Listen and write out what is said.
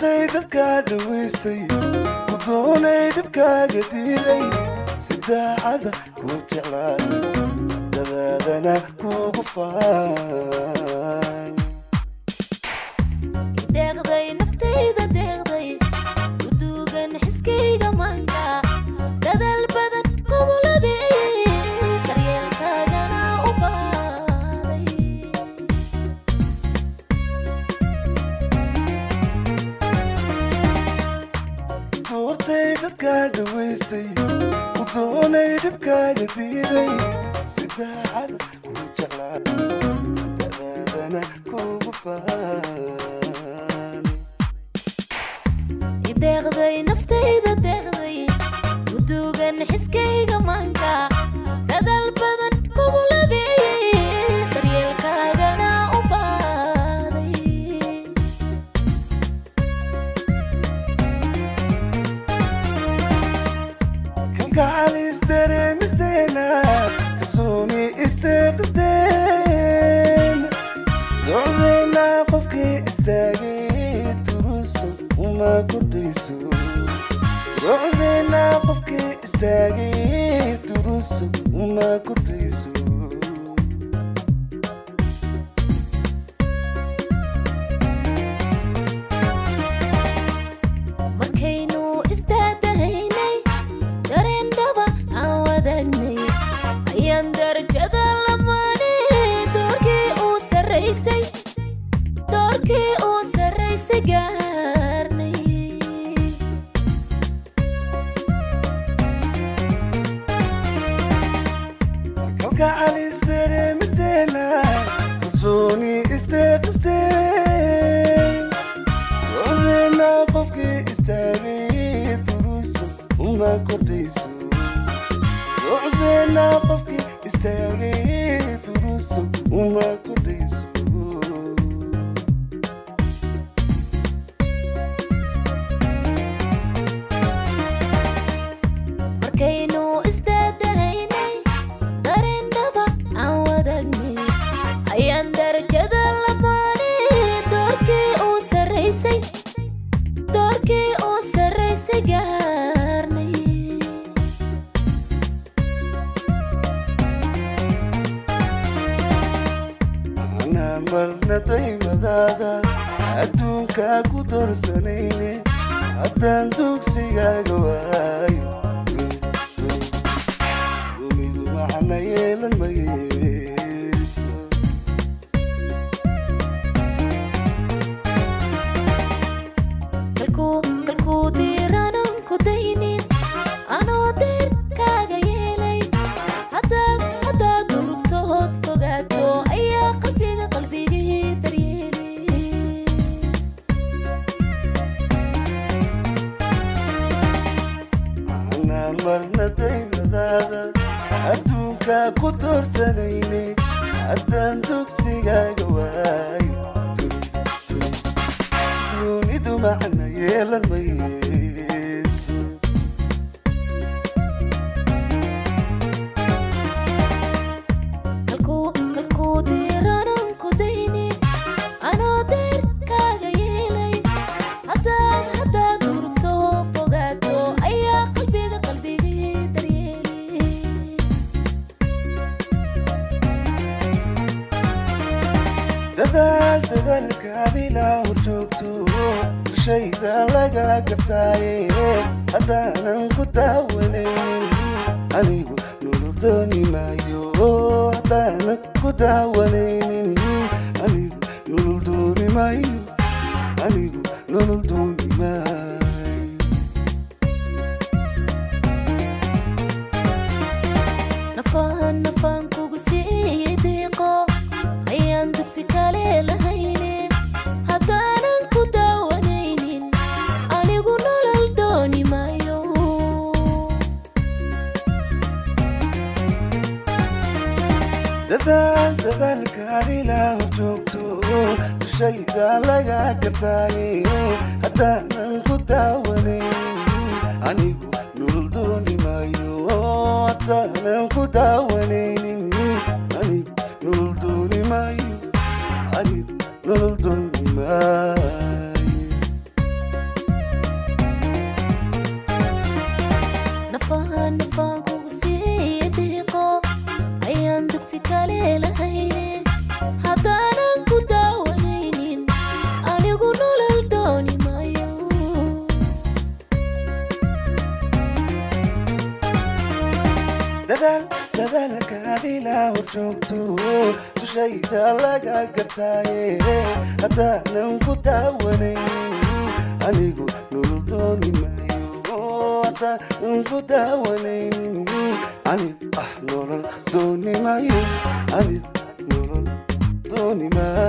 doortay dadka dhawaystay ku doonay dhibkaaga diiday sidaacada ku jeclaan dadaadana kugu faan deeqday naftayda deeqday uduugan xiskayga maanta dadaal badan kugu labeeyey daryeelkaagana u baaday doortay dadka dhawaystay ku doonay dhibkaaga diiday sidaacada ku jeclaan dadaadana kugu faan deeqday naftayda deeqday uduugan xiskayga maanta dadaal badan kugu labeeyey daryeelkaagana u baaday kalgacalis dareemisteena kalsooni isteeqisteen docdayna qofkii istaagay turuso uma kordhayso docdayna qofkii istaagay turuso uma kordhayso markaynu istaadahaynay dareen dhaba aan wadaagnay ayaan darajada lamaanay doorkii uu sarraysay gaarnay kalgacalis dareemisteena kalsooni isteeqisteen docdayna qofkii istaagay turuso uma kordhayso docdayna qofkii istaagay turuso uma kordhayso markaynu istaadahaynay dareen dhaba aan wadaagnay ayaan darajada lamaanay doorkii uu sarraysay gaarnay anaa marna daymadaada adduunka ku doorsanayne haddaan dugsigaaga waayo umidu macna yeelan mayeyso kalkuu diiranan ku daynin anoo deerkaaga yeelay haddaad durugtood fogaato ayaa qalbigii daryeelay anaan marna daymadaada adduunka ku doorsanayne haddaan dugsigaaga waayo dunidu macna yeelan mayeyso kalkuu diiranan ku daynin anoo deerkaaga yeelay haddaad durugto fogaato ayaa qalbigii daryeelay dadaalkaadila horjoogto dushayda laga gartaaye haddaanan ku daawanaynin anigu nolol dooni maayo haddaanan ku daawanaynin anigu nolol dooni maayo anigu nolol dooni maayo nafaan kugu siiyey deeqo ayaan dugsi kale lahaynin haddaanan ku daawanaynin anigu nolol dooni maayo dadaalkaadila horjoogto dushayda laga gartaaye haddaanan ku daawanaynin anigu nolol dooni maayo haddaanan ku daawanaynin anigu nolol dooni maayo anigu nolol dooni maayo dugsi kale lahaynin haddaanan ku daawanaynin anigu nolol dooni maayo dadaalkaadi la horjoogto dushayda laga gartaaye haddaanan ku daawanaynin anigu nolol dooni maayo haddaanan ku daawanaynin anigu nolol dooni maayo anigu nolol dooni maayo